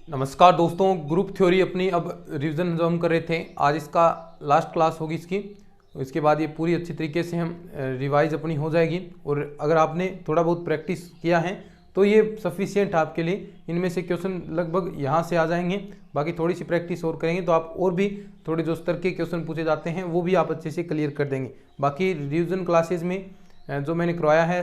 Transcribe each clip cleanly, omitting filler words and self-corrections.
नमस्कार दोस्तों, group theory अपनी अब रिवीजन जो हम कर रहे थे, आज इसका लास्ट क्लास होगी इसकी। इसके बाद ये पूरी अच्छी तरीके से हम रिवाइज अपनी हो जाएगी। और अगर आपने थोड़ा बहुत प्रैक्टिस किया है तो ये सफिशिएंट आपके लिए। इनमें से क्वेश्चन लगभग यहाँ से आ जाएंगे, बाकी थोड़ी सी प्रैक्टिस और करेंगे तो आप और भी थोड़े जो स्तर के क्वेश्चन पूछे जाते हैं वो भी आप अच्छे से क्लियर कर देंगे। बाकी रिवीजन क्लासेज में जो मैंने करवाया है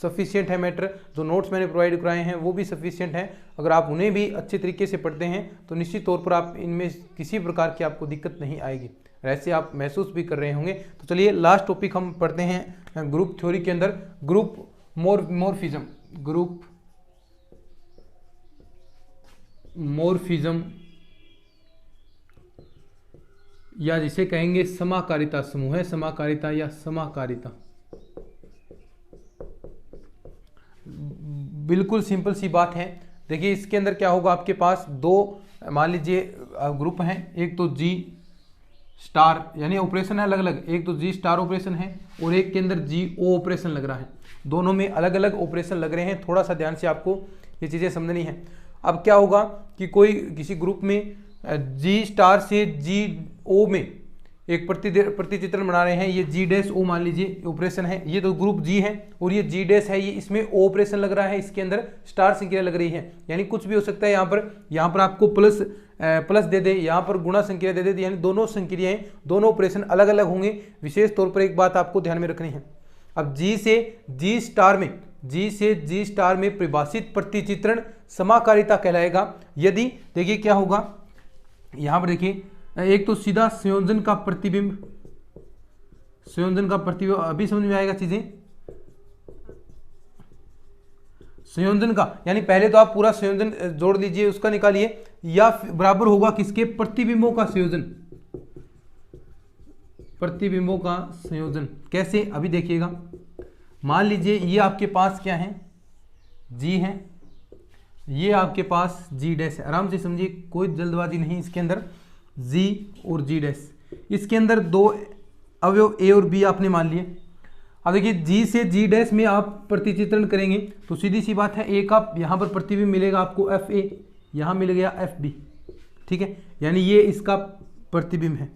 सफिशिएंट है मैटर, जो नोट्स मैंने प्रोवाइड कराए हैं वो भी सफिशिएंट हैं। अगर आप उन्हें भी अच्छे तरीके से पढ़ते हैं तो निश्चित तौर पर आप इनमें किसी प्रकार की आपको दिक्कत नहीं आएगी, ऐसे आप महसूस भी कर रहे होंगे। तो चलिए लास्ट टॉपिक हम पढ़ते हैं ग्रुप थ्योरी के अंदर, ग्रुप मॉर्फिज्म। ग्रुप मॉर्फिज्म या जिसे कहेंगे समाकारिता समूह है, समाकारिता या समाकारिता। बिल्कुल सिंपल सी बात है। देखिए इसके अंदर क्या होगा, आपके पास दो मान लीजिए ग्रुप हैं, एक तो जी स्टार यानी ऑपरेशन है अलग अलग, एक तो जी स्टार ऑपरेशन है और एक के अंदर जी ओ ऑपरेशन लग रहा है। दोनों में अलग अलग ऑपरेशन लग रहे हैं, थोड़ा सा ध्यान से आपको ये चीज़ें समझनी है। अब क्या होगा कि कोई किसी ग्रुप में जी स्टार से जी ओ में एक प्रतिचित्रण बना रहे हैं, ये जी डैश ओ मान लीजिए ऑपरेशन है, ये तो ग्रुप जी है और ये जी डैश है, ये इसमें ओ ऑपरेशन लग रहा है, इसके अंदर स्टार संक्रिया लग रही है। यानी कुछ भी हो सकता है, यहाँ पर आपको प्लस दे दे, यहाँ पर गुणा संक्रिया दे दे, यानी दोनों संक्रियाएं दोनों ऑपरेशन अलग अलग होंगे। विशेष तौर पर एक बात आपको ध्यान में रखनी है, अब जी से जी स्टार में परिभाषित प्रतिचित्रण समाकारिता कहलाएगा। यदि देखिए क्या होगा, यहाँ पर देखिए एक तो सीधा संयोजन का प्रतिबिंब, अभी समझ में आएगा चीजें। संयोजन का यानी पहले तो आप पूरा संयोजन जोड़ लीजिए, उसका निकालिए, या बराबर होगा किसके, प्रतिबिंबों का संयोजन। प्रतिबिंबों का संयोजन कैसे, अभी देखिएगा। मान लीजिए ये आपके पास क्या है, जी है, ये आपके पास जी डैश है। आराम से समझिए, कोई जल्दबाजी नहीं इसके अंदर। जी और जी डैश, इसके अंदर दो अवयव ए और बी आपने मान लिए। अब देखिए जी से जी डैश में आप प्रतिचित्रण करेंगे तो सीधी सी बात है, एक आप यहाँ पर प्रतिबिंब मिलेगा आपको एफ ए, यहाँ मिल गया एफ बी, ठीक है, यानी ये इसका प्रतिबिंब है।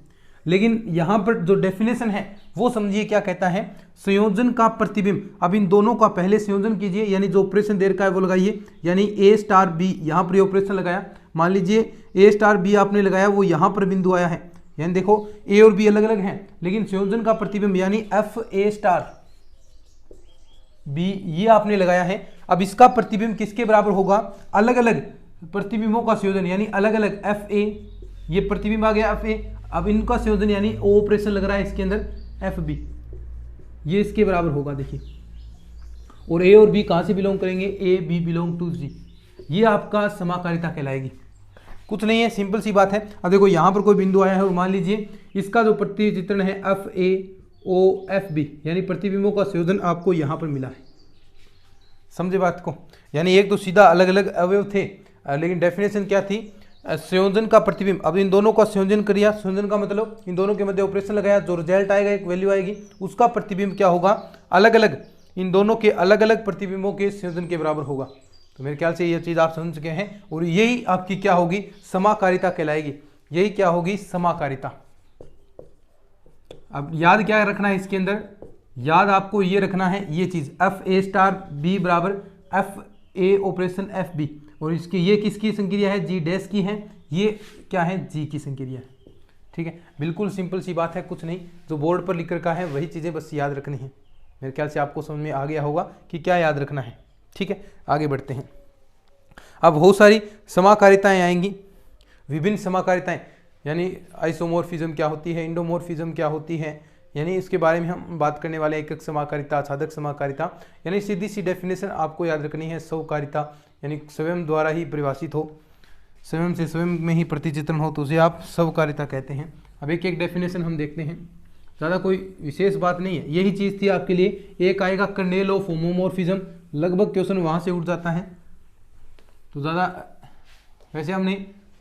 लेकिन यहाँ पर जो डेफिनेशन है वो समझिए क्या कहता है, संयोजन का प्रतिबिंब। अब इन दोनों का पहले संयोजन कीजिए, यानी जो ऑपरेशन दे रखा है वो लगाइए, यानी ए स्टार बी, यहाँ पर ऑपरेशन लगाया, मान लीजिए ए स्टार बी आपने लगाया, वो यहाँ पर बिंदु आया है, यानी देखो ए और बी अलग अलग हैं लेकिन संयोजन का प्रतिबिंब यानी एफ ए स्टार बी ये आपने लगाया है। अब इसका प्रतिबिंब किसके बराबर होगा, अलग अलग प्रतिबिंबों का संयोजन, यानी अलग अलग एफ ए, ये प्रतिबिंब आ गया एफ ए, अब इनका संयोजन यानी ओ ऑपरेशन लग रहा है इसके अंदर एफ बी, ये इसके बराबर होगा। देखिए, और ए और बी कहां से बिलोंग करेंगे, ए बी बिलोंग टू जी, ये आपका समाकारिता कहलाएगी। कुछ नहीं है, सिंपल सी बात है। अब देखो यहाँ पर कोई बिंदु आया है और मान लीजिए इसका जो प्रतिचित्रण है F A O F B, यानी प्रतिबिंबों का संयोजन आपको यहाँ पर मिला है। समझे बात को, यानी एक तो सीधा अलग अलग अवयव थे लेकिन डेफिनेशन क्या थी, संयोजन का प्रतिबिंब। अब इन दोनों का संयोजन करिए, संयोजन का मतलब इन दोनों के मध्य ऑपरेशन लगाया, जो रिजल्ट आएगा एक वैल्यू आएगी, उसका प्रतिबिंब क्या होगा, अलग अलग इन दोनों के अलग अलग प्रतिबिंबों के संयोजन के बराबर होगा। तो मेरे ख्याल से ये चीज़ आप समझ चुके हैं और यही आपकी क्या होगी, समाकारिता कहलाएगी। यही क्या होगी, समाकारिता। अब याद क्या रखना है इसके अंदर, याद आपको ये रखना है ये चीज़, एफ ए स्टार बी बराबर F A operation F B, और इसकी ये किसकी संक्रिया है, जी डैश की है, ये क्या है, जी की संक्रिया है। ठीक है, बिल्कुल सिंपल सी बात है, कुछ नहीं, जो बोर्ड पर लिख रखा है वही चीज़ें बस याद रखनी है। मेरे ख्याल से आपको समझ में आ गया होगा कि क्या याद रखना है। ठीक है, आगे बढ़ते हैं। अब बहुत सारी समाकारिताएं आएंगी, विभिन्न समाकारिताएं, यानी आइसोमोर्फिज्म क्या होती है, इंडोमोर्फिज्म क्या होती है, यानी इसके बारे में हम बात करने वाले हैं। एक समाकारिता, साधक समाकारिता, यानी सीधी सी डेफिनेशन आपको याद रखनी है। स्वकारिता यानी स्वयं द्वारा ही परिभाषित हो, स्वयं से स्वयं में ही प्रतिचित्रण हो, तो उसे आप स्वकारिता कहते हैं। अब एक एक डेफिनेशन हम देखते हैं, ज़्यादा कोई विशेष बात नहीं है, यही चीज़ थी आपके लिए। एक आएगा कर्नेल ऑफ होमोमोर्फिज्म, लगभग क्वेश्चन वहाँ से उठ जाता है, तो ज़्यादा वैसे हमने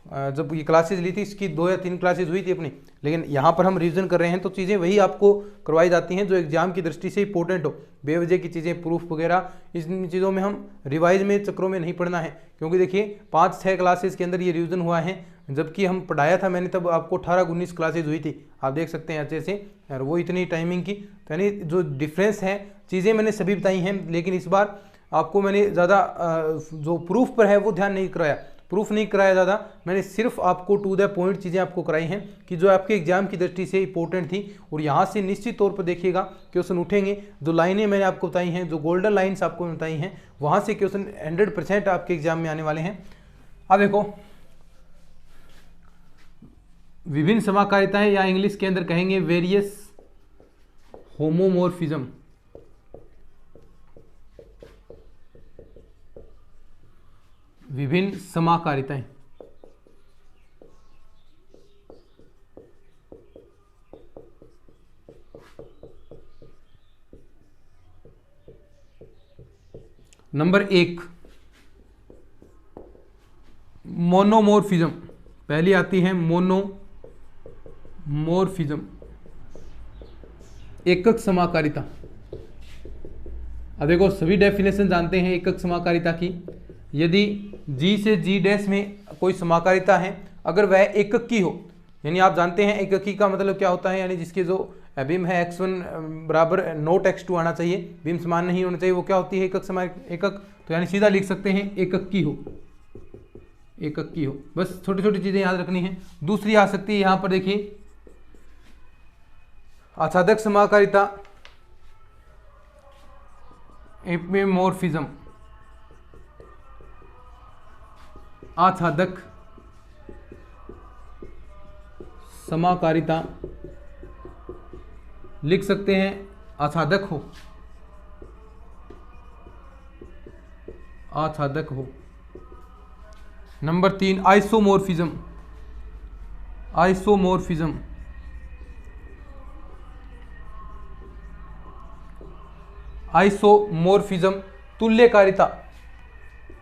जब ये क्लासेज ली थी इसकी 2 या 3 क्लासेज हुई थी अपनी, लेकिन यहाँ पर हम रिवीजन कर रहे हैं तो चीज़ें वही आपको करवाई जाती हैं जो एग्जाम की दृष्टि से इंपॉर्टेंट हो। बेवजह की चीज़ें, प्रूफ वगैरह, इन चीज़ों में हम रिवाइज में चक्रों में नहीं पढ़ना है, क्योंकि देखिए 5-6 क्लासेज के अंदर ये रिवीजन हुआ है, जबकि हम पढ़ाया था मैंने तब आपको 18-19 क्लासेज हुई थी, आप देख सकते हैं अच्छे से, और वो इतनी टाइमिंग की, तो यानी जो डिफरेंस है चीज़ें मैंने सभी बताई हैं, लेकिन इस बार आपको मैंने ज़्यादा जो प्रूफ पर है वो ध्यान नहीं कराया, प्रूफ नहीं कराया ज़्यादा, मैंने सिर्फ आपको टू द पॉइंट चीज़ें आपको कराई हैं कि जो आपके एग्जाम की दृष्टि से इंपॉर्टेंट थी। और यहाँ से निश्चित तौर पर देखिएगा क्वेश्चन उठेंगे, जो लाइनें मैंने आपको बताई हैं, जो गोल्डन लाइन्स आपको बताई हैं, वहाँ से क्वेश्चन 100% आपके एग्जाम में आने वाले हैं। अब देखो विभिन्न समाकारिताएं, या इंग्लिश के अंदर कहेंगे वेरियस होमोमोर्फिज्म। विभिन्न समाकारिताएं, नंबर 1 मोनोमोर्फिज्म, पहली आती है मोनोमोर्फिज्म, एकक समाकारिता। अब देखो सभी डेफिनेशन जानते हैं एकक समाकारिता की। यदि G से G डैश में कोई समाकारिता है, अगर वह एकक की हो, यानी आप जानते हैं एककी का मतलब क्या होता है, यानी जिसके जो बीम है x1 बराबर नोट x2 आना चाहिए, बीम समान नहीं होना चाहिए, वो क्या होती है एकक एकक। तो यानी सीधा लिख सकते हैं एकक की हो, एकक की हो, बस छोटी छोटी चीजें याद रखनी है। दूसरी आ सकती है यहां पर देखिए आच्छादक समाकारिता, एपिमोर्फिज्म, आच्छादक समाकारिता, लिख सकते हैं आच्छादक हो, आच्छादक हो। नंबर 3 आइसोमोर्फिज्म, आइसोमोर्फिज्म, आइसोमोर्फिज्म, तुल्यकारिता।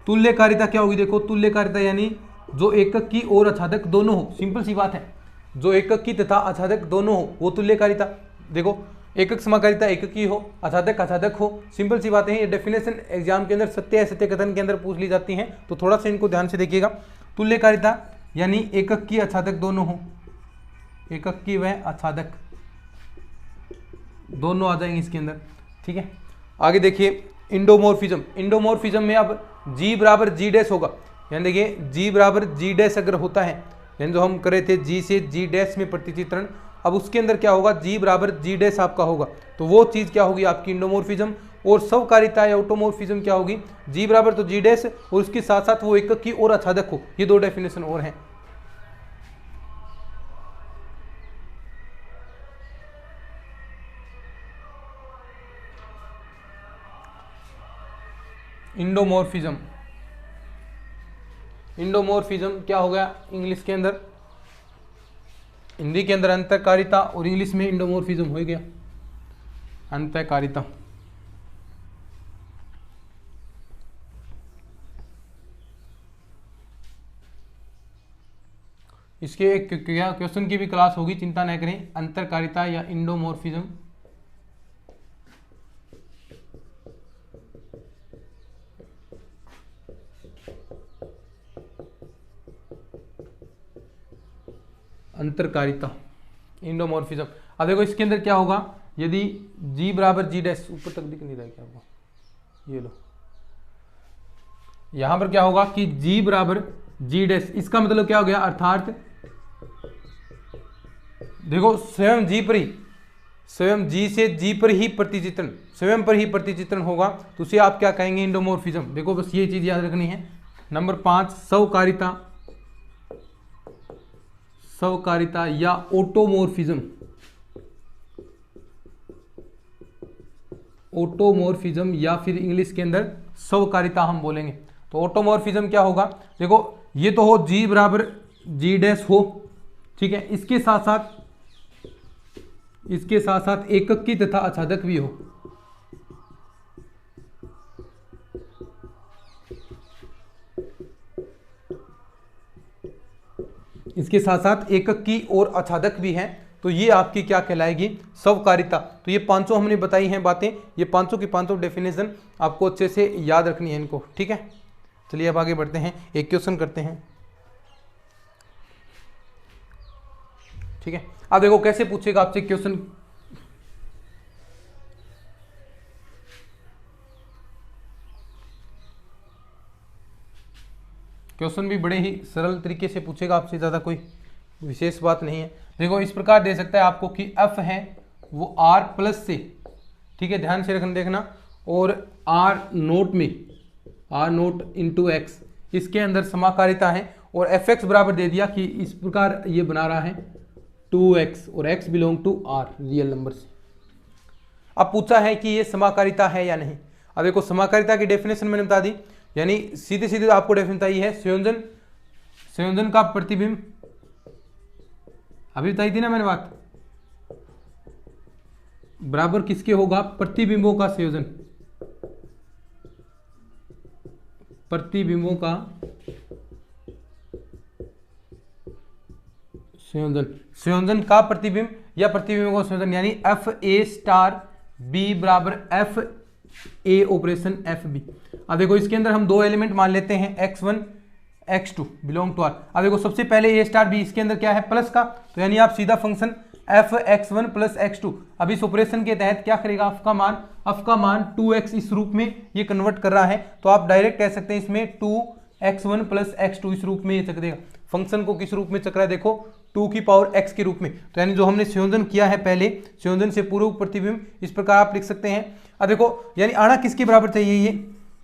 तुल्यकारिता क्या होगी, देखो तुल्यकारिता यानी जो एकक की और आच्छादक दोनों हो, सिंपल सी बात है, जो एकक की तथा आच्छादक दोनों हो वो तुल्यकारिता। देखो एकक समाकारिता एकक की हो, आच्छादक आच्छादक हो, सिंपल सी बातें हैं। ये डेफिनेशन एग्जाम के अंदर सत्य असत्य कथन के अंदर पूछ ली जाती हैं, तो थोड़ा सा इनको ध्यान से देखिएगा। तुल्यकारिता यानी एकक की आच्छादक दोनों हो, एकक की व आच्छादक दोनों आ जाएंगे इसके अंदर, ठीक है। आगे देखिए इंडोमोर्फिज्म, इंडोमोर्फिज्म में अब G बराबर G डैश होगा, यानी देखिए G बराबर G डैश अगर होता है, यानी जो हम करे थे G से G डैश में प्रतिचित्रण, अब उसके अंदर क्या होगा G बराबर G डैश आपका होगा, तो वो चीज़ क्या होगी आपकी इंडोमोर्फिज्म। और स्वकारिता या ऑटोमोर्फिज्म क्या होगी, G बराबर तो G डैश और उसके साथ साथ वो एकक की और आच्छादक हो, ये दो डेफिनेशन और हैं। इंडोमोर्फिज्म, इंडोमोर्फिज्म क्या हो गया इंग्लिश के अंदर, हिंदी के अंदर अंतःकारिता और इंग्लिश में इंडोमोर्फिज्म हो गया अंतःकारिता। इसके एक क्वेश्चन की भी क्लास होगी, चिंता न करें, अंतःकारिता या इंडोमोर्फिज्म। अंतरकारिता इंडोमॉर्फिज्म। अब देखो इसके अंदर क्या होगा, यदि G बराबर G डैश, ऊपर तक दिख नहीं रहा क्या होगा, ये लो, यहां पर क्या होगा कि G बराबर G डैश, इसका मतलब क्या हो गया, अर्थात देखो स्वयं G पर ही, स्वयं G से G पर ही प्रतिचित्रण, स्वयं पर ही प्रतिचित्रण होगा, तो उसे आप क्या कहेंगे इंडोमॉर्फिज्म। देखो बस ये चीज याद रखनी है। नंबर 5 स्वकारिता, स्वकारिता या ऑटोमोर्फिज्म, ऑटोमोर्फिज्म या फिर इंग्लिश के अंदर स्वकारिता हम बोलेंगे। तो ऑटोमोर्फिज्म क्या होगा, देखो ये तो हो G बराबर G डैश हो, ठीक है, इसके साथ साथ एकक की तथा आच्छादक भी हो, इसके साथ साथ एकक की और आच्छादक भी है, तो ये आपकी क्या कहलाएगी, स्वकारिता। तो ये 500 हमने बताई हैं बातें, ये 500 की 500 डेफिनेशन आपको अच्छे से याद रखनी है इनको, ठीक है। चलिए अब आगे बढ़ते हैं, एक क्वेश्चन करते हैं, ठीक है। अब देखो कैसे पूछेगा आपसे क्वेश्चन। क्वेश्चन भी बड़े ही सरल तरीके से पूछेगा आपसे, ज़्यादा कोई विशेष बात नहीं है। देखो इस प्रकार दे सकता है आपको कि f है वो r प्लस से, ठीक है, ध्यान से रखना देखना, और r नोट में r नोट इंटू एक्स, इसके अंदर समाकारिता है, और fx बराबर दे दिया कि इस प्रकार ये बना रहा है 2x, और x belong to r real number से। अब पूछा है कि ये समाकारिता है या नहीं। अब देखो समाकारिता की डेफिनेशन मैंने बता दी, यानी सीधे सीधे आपको डेफिनेशन बताई है, संयोजन का प्रतिबिंब, अभी बताई थी ना मैंने बात, बराबर किसके होगा, प्रतिबिंबों का संयोजन, प्रतिबिंबों का संयोजन का प्रतिबिंब या प्रतिबिंबों का संयोजन, यानी एफ ए स्टार बी बराबर F A operation F B. अब देखो इसके अंदर हम दो एलिमेंट मान लेते हैं x1 x2 belong to r। अब देखो सबसे पहले a स्टार b, इसके अंदर क्या है, प्लस का, तो यानी आप सीधा function f x1 plus x2, अब इस ऑपरेशन के तहत क्या करेगा, f का मान 2x इस रूप में ये कन्वर्ट कर रहा है, तो आप डायरेक्ट कह सकते हैं इसमें 2x1 प्लस x2 इस रूप में ये चक देगा। फंक्शन को किस रूप में चक रहा है, देखो 2 की पावर x के रूप में, तो यानी जो हमने संयोजन किया है पहले, संयोजन से पूर्व प्रतिबिंब, इस प्रकार आप लिख सकते हैं। अब देखो यानी आना किसके बराबर चाहिए, ये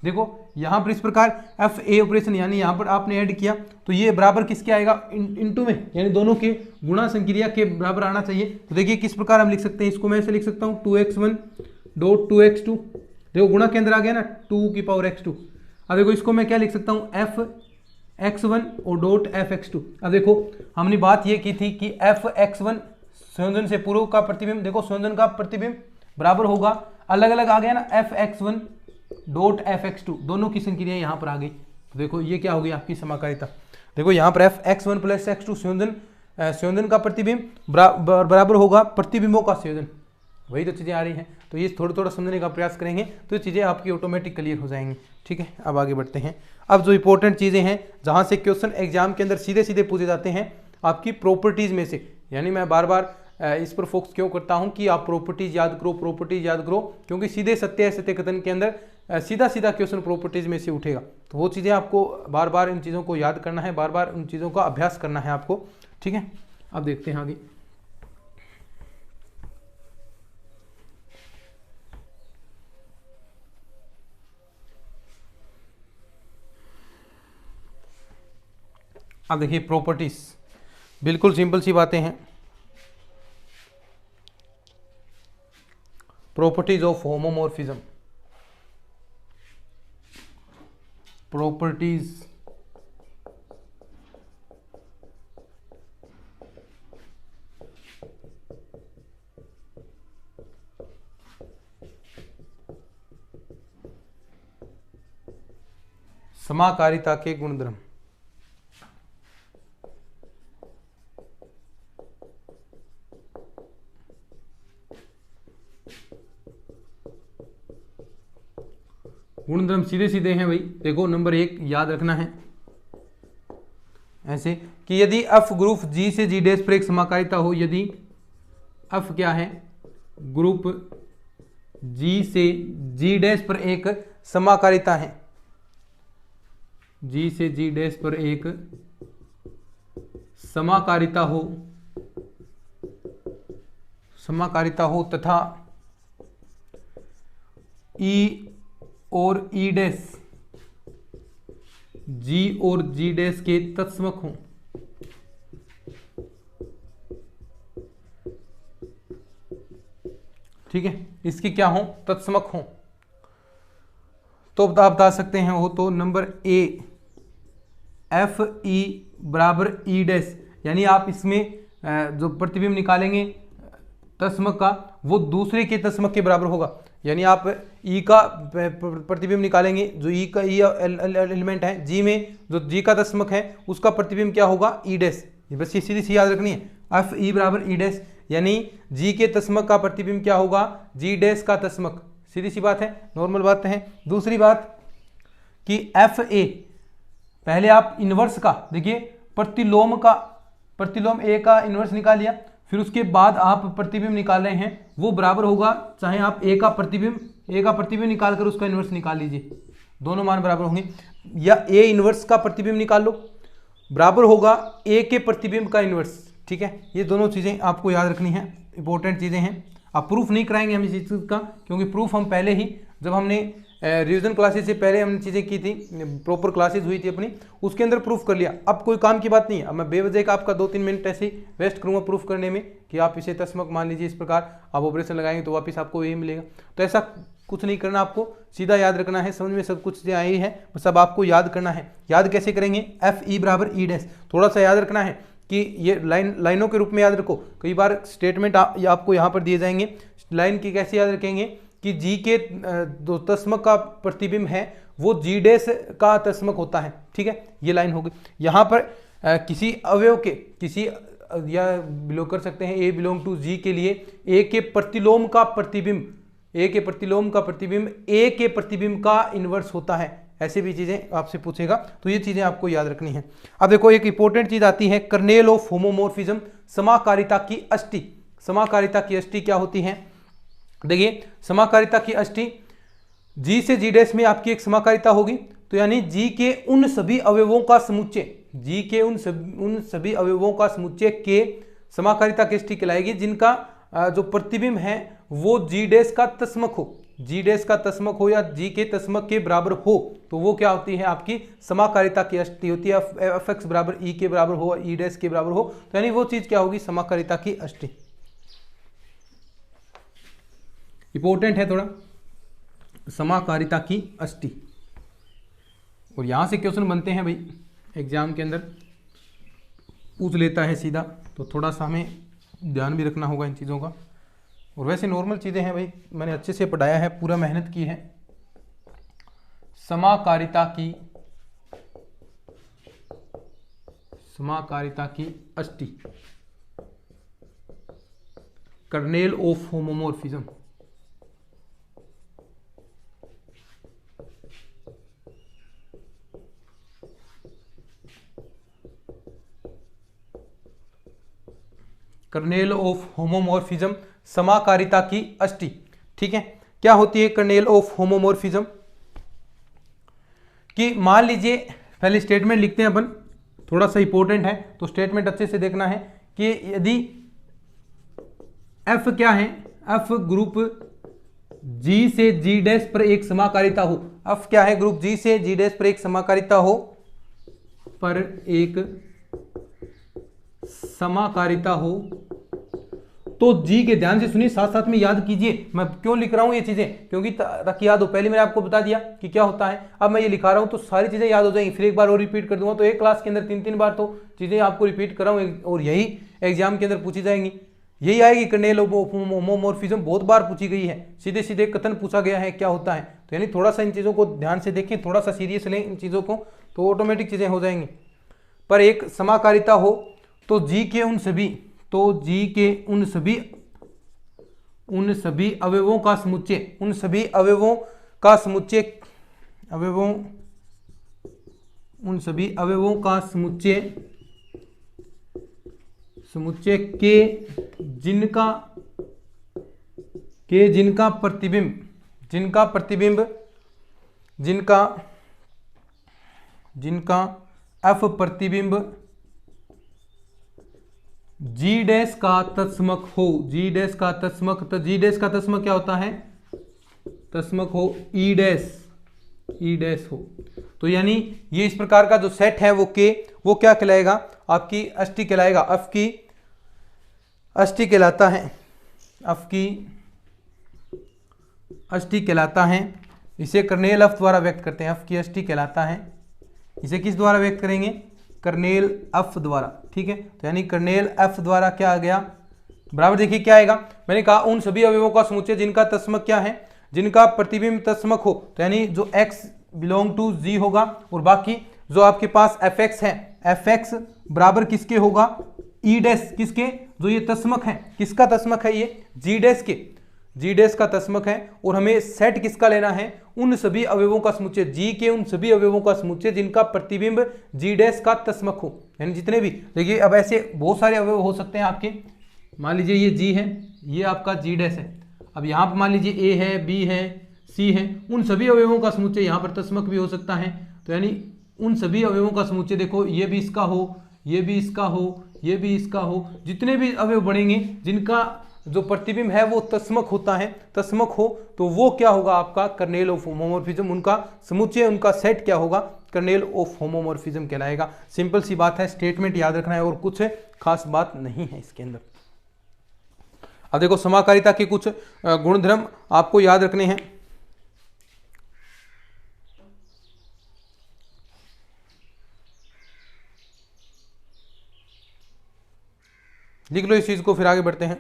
देखो यहाँ पर इस प्रकार एफ ए ऑपरेशन, यानी यहाँ पर आपने ऐड किया तो ये बराबर किसके आएगा, इनटू में, यानी दोनों के गुणा संक्रिया के बराबर आना चाहिए। तो देखिए किस प्रकार हम लिख सकते हैं इसको, मैं ऐसे लिख सकता हूँ 2x1 डॉट 2x2, देखो गुणा के अंदर आ गया ना 2 की पावर x2। अब देखो इसको मैं क्या लिख सकता हूँ, एफ x1 और डॉट एफ x2। अब देखो हमने बात ये की थी कि एफ x1 संयोजन से पूर्व का प्रतिबिंब, देखो संयोजन का प्रतिबिंब बराबर होगा, अलग अलग आ गया ना, F x1 dot F x2, दोनों की संक्रिया यहाँ पर आ गई। तो देखो ये क्या हो गई आपकी समाकारिता। देखो यहाँ पर एफ x1 प्लस x2 संयोजन का प्रतिबिंब बराबर होगा प्रतिबिंबों का संयोजन, वही तो चीज़ें आ रही हैं। तो ये थोड़ा थोड़ा समझने का प्रयास करेंगे तो ये चीज़ें आपकी ऑटोमेटिक क्लियर हो जाएंगी, ठीक है। अब आगे बढ़ते हैं। अब जो इंपॉर्टेंट चीज़ें हैं जहाँ से क्वेश्चन एग्जाम के अंदर सीधे सीधे पूछे जाते हैं, आपकी प्रॉपर्टीज़ में से, यानी मैं बार बार इस पर फोकस क्यों करता हूं कि आप प्रॉपर्टीज याद करो, क्योंकि सीधे सत्य असत्य कथन के अंदर सीधा सीधा क्वेश्चन प्रॉपर्टीज में से उठेगा। तो वो चीज़ें आपको बार बार इन चीज़ों को याद करना है, बार बार उन चीज़ों का अभ्यास करना है आपको, ठीक है। अब देखते हैं आगे। अब देखिए प्रॉपर्टीज, बिल्कुल सिंपल सी बातें हैं। प्रॉपर्टीज ऑफ होमोमॉर्फिज्म, प्रॉपर्टीज समाकारिता के गुणधर्म। गुणधर्म सीधे सीधे हैं भाई। देखो नंबर 1 याद रखना है ऐसे कि यदि f ग्रुप G से G डैश पर एक समाकारिता हो, यदि f क्या है, ग्रुप G से G डैश पर एक समाकारिता है, G से G डैश पर एक समाकारिता हो तथा E और E डैश G और G डैश के तत्समक हों, ठीक है, इसके क्या हों, तत्समक हों, तो आप बता सकते हैं हो तो नंबर A एफ ई बराबर E डैश, यानी आप इसमें जो प्रतिबिंब निकालेंगे तत्समक का वो दूसरे के तत्समक के बराबर होगा। यानी आप E का प्रतिबिंब निकालेंगे, जो E एलिमेंट है G में, जो G का तत्समक है उसका प्रतिबिंब क्या होगा, E डैश, ये बस ये सीधी सी याद रखनी है, एफ ई बराबर ई डैश, यानी जी के तस्मक का प्रतिबिंब क्या होगा, जी डैश का तस्मक। सीधी सी बात है, नॉर्मल बात है। दूसरी बात कि एफ ए, पहले आप इनवर्स का देखिए, प्रतिलोम ए का इनवर्स निकाल लिया, फिर उसके बाद आप प्रतिबिंब निकाल रहे हैं, वो बराबर होगा, चाहे आप ए का प्रतिबिंब निकाल कर उसका इनवर्स निकाल लीजिए, दोनों मान बराबर होंगे, या ए इनवर्स का प्रतिबिंब निकाल लो, बराबर होगा ए के प्रतिबिंब का इनवर्स। ठीक है, ये दोनों चीज़ें आपको याद रखनी है, इंपॉर्टेंट चीज़ें हैं। आप प्रूफ नहीं कराएंगे हम इस चीज़ का, क्योंकि प्रूफ हम पहले ही, जब हमने रिवीजन क्लासेस से पहले हमने चीज़ें की थी, प्रॉपर क्लासेस हुई थी अपनी, उसके अंदर प्रूफ कर लिया। अब कोई काम की बात नहीं है, अब मैं बेवजह का आपका 2-3 मिनट ऐसे ही वेस्ट करूँगा प्रूफ करने में कि आप इसे तस्मक मान लीजिए, इस प्रकार आप ऑपरेशन लगाएंगे तो वापस आपको यही मिलेगा। तो ऐसा कुछ नहीं करना, आपको सीधा याद रखना है, समझ में सब कुछ चीज़ें आई है, बस अब आपको याद करना है। याद कैसे करेंगे, एफ ई बराबर ई डैश, थोड़ा सा याद रखना है कि ये लाइनों के रूप में याद रखो। कई बार स्टेटमेंट आपको यहाँ पर दिए जाएंगे, लाइन की कैसे याद रखेंगे कि जी के जो तस्मक का प्रतिबिंब है वो जी डैश का तस्मक होता है। ठीक है, ये लाइन होगी। यहाँ पर किसी अवयव के या बिलोंग कर सकते हैं, ए बिलोंग टू जी के लिए ए के प्रतिलोम का प्रतिबिंब ए के प्रतिबिंब का इनवर्स होता है। ऐसे भी चीजें आपसे पूछेगा, तो ये चीजें आपको याद रखनी है। अब देखो एक इंपॉर्टेंट चीज आती है, कर्नेल ऑफ होमोमोर्फिज्म, समाकारिता की अष्टि। समाकारिता की अष्टि क्या होती है, देखिए समाकारिता की अष्टि, जी से जी डैश में आपकी एक समाकारिता होगी, तो यानी जी के उन सभी अवयवों का समुच्चय, जी के उन सभी अवयवों का समुच्चय के समाकारिता की अष्टि कहलाएगी, जिनका जो प्रतिबिंब है वो जी डैश का तस्मक हो, जी डैश का तस्मक हो या जी के तस्मक के बराबर हो, तो वो क्या होती है, आपकी समाकारिता की अष्टि होती है। एफ एक्स बराबर ई के बराबर हो, ई डैश के बराबर हो, तो यानी वो चीज क्या होगी, समाकारिता की अष्टि। इंपॉर्टेंट है थोड़ा, समाकारिता की अष्टि। और यहां से क्वेश्चन बनते हैं भाई, एग्जाम के अंदर पूछ लेता है सीधा, तो थोड़ा सा हमें ध्यान भी रखना होगा इन चीज़ों का। और वैसे नॉर्मल चीज़ें हैं भाई, मैंने अच्छे से पढ़ाया है, पूरा मेहनत की है। समाकारिता की अष्टि, kernel of homomorphism. Kernel of homomorphism, समाकारिता की अष्टि। ठीक है, क्या होती है कर्नेल ऑफ होमोमोर्फिज्म, कि मान लीजिए, पहले स्टेटमेंट लिखते हैं अपन, थोड़ा सा इंपॉर्टेंट है तो स्टेटमेंट अच्छे से देखना है, कि यदि एफ क्या है, एफ ग्रुप जी से जी डैश पर एक समाकारिता हो, एफ क्या है, ग्रुप जी से जी डैश पर एक समाकारिता हो, पर एक समाकारिता हो, तो जी के, ध्यान से सुनिए, साथ साथ में याद कीजिए। मैं क्यों लिख रहा हूं ये चीजें, क्योंकि ताकि याद हो। पहले मैंने आपको बता दिया कि क्या होता है, अब मैं ये लिखा रहा हूं तो सारी चीजें याद हो जाएंगी। फिर एक बार और रिपीट कर दूंगा, तो एक क्लास के अंदर 3-3 बार तो चीजें आपको रिपीट कर रहा हूं, और यही एग्जाम के अंदर पूछी जाएंगी, यही आएगी। कर्नेल ऑफ होमोमोर्फिज्म बहुत बार पूछी गई है, सीधे सीधे कथन पूछा गया है क्या होता है, तो यानी थोड़ा सा इन चीजों को ध्यान से देखें, थोड़ा सा सीरियस लें इन चीजों को, तो ऑटोमेटिक चीजें हो जाएंगी। पर एक समाकारिता हो तो जी के उन सभी अवयवों का समुच्चय के जिनका एफ प्रतिबिंब जी डैश का तत्समक हो, जी डैश का तत्समक, तो जी डैश का तत्समक क्या होता है, तत्समक हो ई डैश हो, तो यानी ये इस प्रकार का जो सेट है वो क्या कहलाएगा, आपकी अष्टि कहलाएगा, एफ की अष्टि कहलाता है, एफ की अष्टि कहलाता है। इसे कर्नेल एफ द्वारा व्यक्त करते हैं, एफ की अष्टि कहलाता है। इसे किस द्वारा व्यक्त करेंगे, कर्नेल एफ द्वारा। ठीक है, तो यानी कर्नेल एफ द्वारा क्या आ गया, बराबर देखिए क्या आएगा, मैंने कहा उन सभी अवयवों का समुच्चय जिनका तत्समक क्या है, जिनका प्रतिबिंब तत्समक हो, तो यानी जो x बिलोंग टू z होगा, और बाकी जो आपके पास एफ एक्स है एफ एक्स बराबर किसके होगा, ई डैश किसके, जो ये तस्मक है, किसका तस्मक है, ये जी डैश के, जी डैश का तस्मक है। और हमें सेट किसका लेना है, उन सभी अवयवों का समुच्चय, जी के उन सभी अवयवों का समुच्चय जिनका प्रतिबिंब जी डैश का तस्मक हो, यानी जितने भी, देखिए अब ऐसे बहुत सारे अवयव हो सकते हैं आपके, मान लीजिए ये जी है, ये आपका जी डैश है, अब यहाँ पर मान लीजिए ए है, बी है, सी है, उन सभी अवयवों का समुच्चय यहाँ पर तस्मक भी हो सकता है। तो यानी उन सभी अवयवों का समुच्चय, देखो ये भी इसका हो, ये भी इसका हो, ये भी इसका हो, जितने भी अवयव बढ़ेंगे जिनका जो प्रतिबिंब है वो तस्मक होता है, तस्मक हो, तो वो क्या होगा आपका कर्नेल ऑफ होमोमॉर्फिज्म, उनका समुच्चय, उनका सेट क्या होगा, कर्नेल ऑफ होमोमॉर्फिज्म कहलाएगा। सिंपल सी बात है, स्टेटमेंट याद रखना है और कुछ खास बात नहीं है इसके अंदर। अब देखो समाकारिता के कुछ गुणधर्म आपको याद रखने हैं। लिख लो इस चीज को, फिर आगे बढ़ते हैं।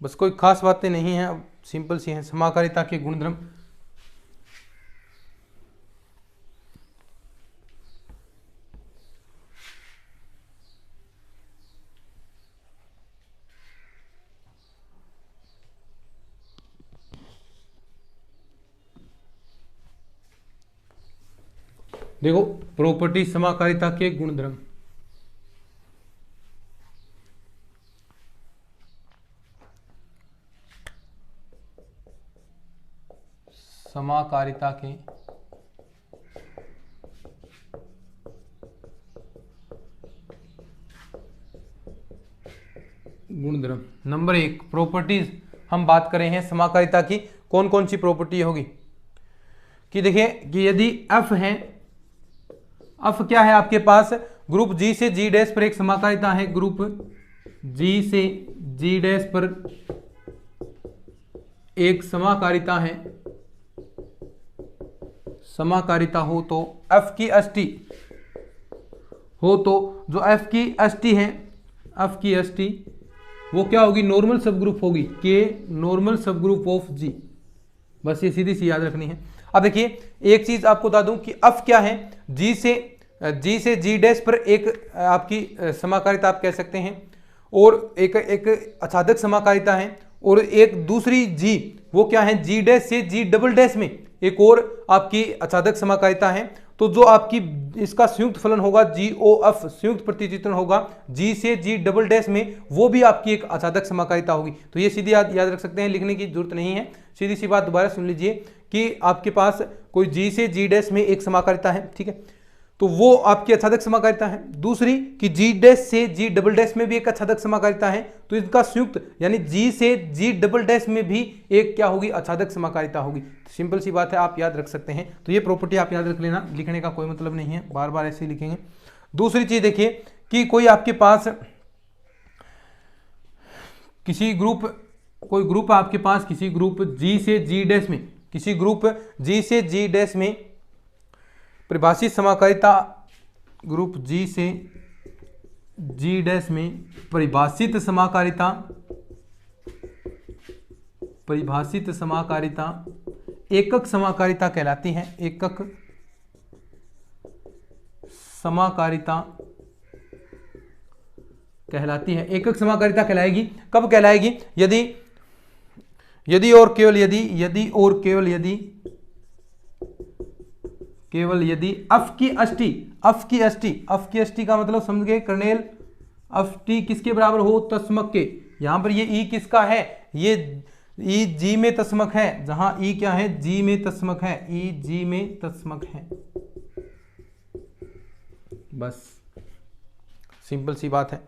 बस कोई खास बातें नहीं हैं, अब सिंपल सी हैं समाकारिता के गुणधर्म। देखो प्रॉपर्टी समाकारिता के गुणधर्म, समाकारिता के गुणधर्म। नंबर 1 प्रॉपर्टीज, हम बात कर रहे हैं समाकारिता की, कौन कौन सी प्रॉपर्टी होगी कि देखिए कि यदि f है, f क्या है आपके पास, ग्रुप G से G डैश पर एक समाकारिता है, ग्रुप G से G डैश पर एक समाकारिता है, समाकारिता हो तो f की अष्टी हो, तो जो f की अष्टी है, f की अष्टी वो क्या होगी, नॉर्मल सब ग्रुप होगी, के नॉर्मल सब ग्रुप ऑफ G। बस ये सीधी सी याद रखनी है। अब देखिए एक चीज आपको बता दूं कि f क्या है, G से G डैश पर एक आपकी समाकारिता आप कह सकते हैं, और एक आच्छादक समाकारिता है, और एक दूसरी G वो क्या है, G डैश से G डबल डैश में एक और आपकी आच्छादक समाकारिता है। तो जो आपकी इसका संयुक्त फलन होगा GOF, संयुक्त प्रतिचित्रण होगा G से G डबल डैश में, वो भी आपकी एक आच्छादक समाकारिता होगी। तो ये सीधी याद रख सकते हैं, लिखने की जरूरत नहीं है। सीधी सी बात दोबारा सुन लीजिए कि आपके पास कोई G से G डैश में एक समाकारिता है, ठीक है, तो वो आपकी आच्छादक समाकारिता है। दूसरी कि G डैश से G डबल डैश में भी एक आच्छादक समाकारिता है, तो इनका संयुक्त यानी G से G डबल डैश में भी एक क्या होगी, आच्छादक समाकारिता होगी। तो सिंपल सी बात है, आप याद रख सकते हैं। तो ये प्रॉपर्टी आप याद रख लेना, लिखने का कोई मतलब नहीं है, बार बार ऐसे ही लिखेंगे। दूसरी चीज देखिए कि कोई आपके पास किसी ग्रुप, कोई ग्रुप आपके पास किसी ग्रुप G से G डैश में, किसी ग्रुप G से G डैश में परिभाषित समाकारिता, ग्रुप G से G डैश में परिभाषित समाकारिता, परिभाषित समाकारिता एकक समाकारिता कहलाती है, एकक समाकारिता कहलाती है, एकक समाकारिता कहलाएगी। कब कहलाएगी, यदि और केवल यदि f की अष्टी का मतलब समझ गए कर्नेल, f किसके बराबर हो, तस्मक के। यहां पर ये e किसका है, ये e G में तस्मक है, जहां e क्या है, G में तस्मक है, e G में तस्मक है। बस सिंपल सी बात है।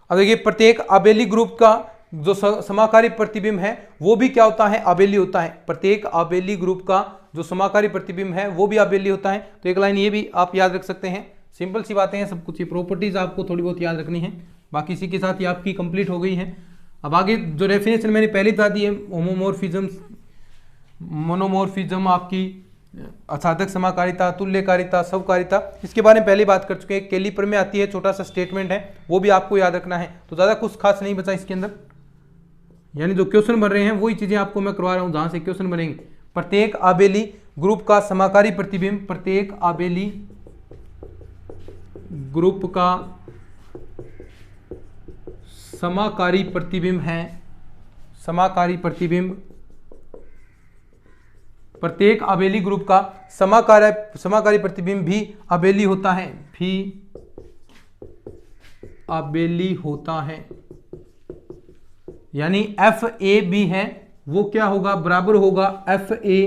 अब देखिए प्रत्येक आबेली ग्रुप का जो समाकारी प्रतिबिंब है वो भी क्या होता है, आबेली होता है। प्रत्येक आबेली ग्रुप का जो समाकारी प्रतिबिंब है वो भी आबेली होता है। तो एक लाइन ये भी आप याद रख सकते हैं। सिंपल सी बातें हैं सब कुछ, ये प्रॉपर्टीज आपको थोड़ी बहुत याद रखनी है, बाकी इसी के साथ ये आपकी कंप्लीट हो गई है। अब आगे जो डेफिनेशन मैंने पहले बता दी है, होमोमॉर्फिज्म, मोनोमॉर्फिज्म, आपकी आच्छादक समाकारिता, तुल्यकारिता, सबकारिता, इसके बारे में पहले बात कर चुके हैं। कैलिपर में आती है, छोटा सा स्टेटमेंट है, वो भी आपको याद रखना है। तो ज़्यादा कुछ खास नहीं बचा इसके अंदर। यानी जो क्वेश्चन बन रहे हैं वही चीजें आपको मैं करवा रहा हूं जहां से क्वेश्चन बनेंगे। प्रत्येक आबेली ग्रुप का समाकारी प्रतिबिंब, प्रत्येक आबेली ग्रुप का समाकारी प्रतिबिंब है, समाकारी प्रतिबिंब, प्रत्येक आबेली ग्रुप का समाकारी प्रतिबिंब भी आबेली होता है, भी आबेली होता है। यानी एफ ए बी है वो क्या होगा, बराबर होगा एफ ए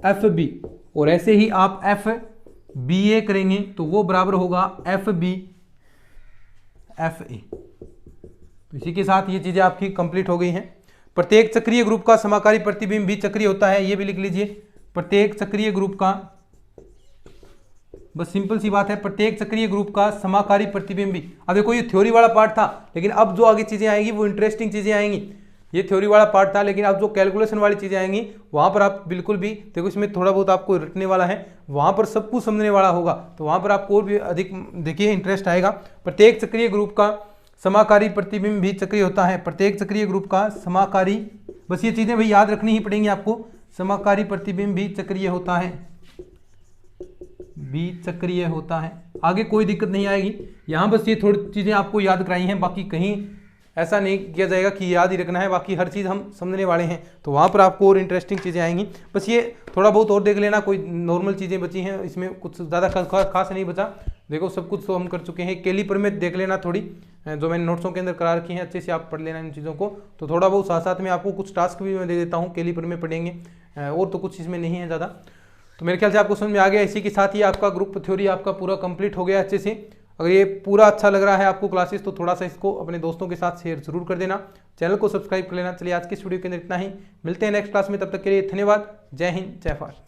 एफ बी, और ऐसे ही आप एफ बी ए करेंगे तो वो बराबर होगा एफ बी एफ ए। तो इसी के साथ ये चीजें आपकी कंप्लीट हो गई हैं। प्रत्येक चक्रीय ग्रुप का समाकारी प्रतिबिंब भी चक्रीय होता है, ये भी लिख लीजिए। प्रत्येक चक्रीय ग्रुप का, बस सिंपल सी बात है, प्रत्येक चक्रीय ग्रुप का समाकारी प्रतिबिंब भी। अब देखो ये थ्योरी वाला पार्ट था, लेकिन अब जो आगे चीजें आएंगी वो इंटरेस्टिंग चीजें आएंगी। ये थ्योरी वाला पार्ट था, लेकिन अब जो कैलकुलेशन वाली चीजें आएंगी वहां पर आप बिल्कुल भी देखो, इसमें थोड़ा बहुत आपको रटने वाला है, वहां पर सब कुछ समझने वाला होगा, तो वहां पर आपको और भी अधिक देखिए इंटरेस्ट आएगा। प्रत्येक चक्रीय ग्रुप का समाकारी प्रतिबिंब भी चक्रीय होता है, प्रत्येक चक्रीय ग्रुप का समाकारी, बस ये चीजें भाई याद रखनी ही पड़ेंगी आपको। समाकारी प्रतिबिंब भी चक्रीय होता है, भी चक्रीय होता है। आगे कोई दिक्कत नहीं आएगी, यहां बस ये थोड़ी चीजें आपको याद कराई हैं, बाकी कहीं ऐसा नहीं किया जाएगा कि याद ही रखना है, बाकी हर चीज हम समझने वाले हैं, तो वहां पर आपको और इंटरेस्टिंग चीजें आएंगी। बस ये थोड़ा बहुत और देख लेना, कोई नॉर्मल चीजें बची हैं, इसमें कुछ ज्यादा खास नहीं बचा। देखो सब कुछ तो हम कर चुके हैं। कैलीपर में देख लेना थोड़ी, जो मैंने नोट्सों के अंदर करा रखी हैं, अच्छे से आप पढ़ लेना इन चीज़ों को। तो थोड़ा बहुत साथ साथ में आपको कुछ टास्क भी मैं दे देता हूँ, कैलीपर में पढ़ेंगे, और तो कुछ इसमें नहीं है ज़्यादा। तो मेरे ख्याल से आपको समझ में आ गया। इसी के साथ ही आपका ग्रुप थ्योरी आपका पूरा कंप्लीट हो गया अच्छे से। अगर ये पूरा अच्छा लग रहा है आपको क्लासेस, तो थोड़ा सा इसको अपने दोस्तों के साथ शेयर जरूर कर देना, चैनल को सब्सक्राइब कर लेना। चलिए आज की इस वीडियो के अंदर इतना ही, मिलते हैं नेक्स्ट क्लास में, तब तक के लिए धन्यवाद। जय हिंद, जय भारत।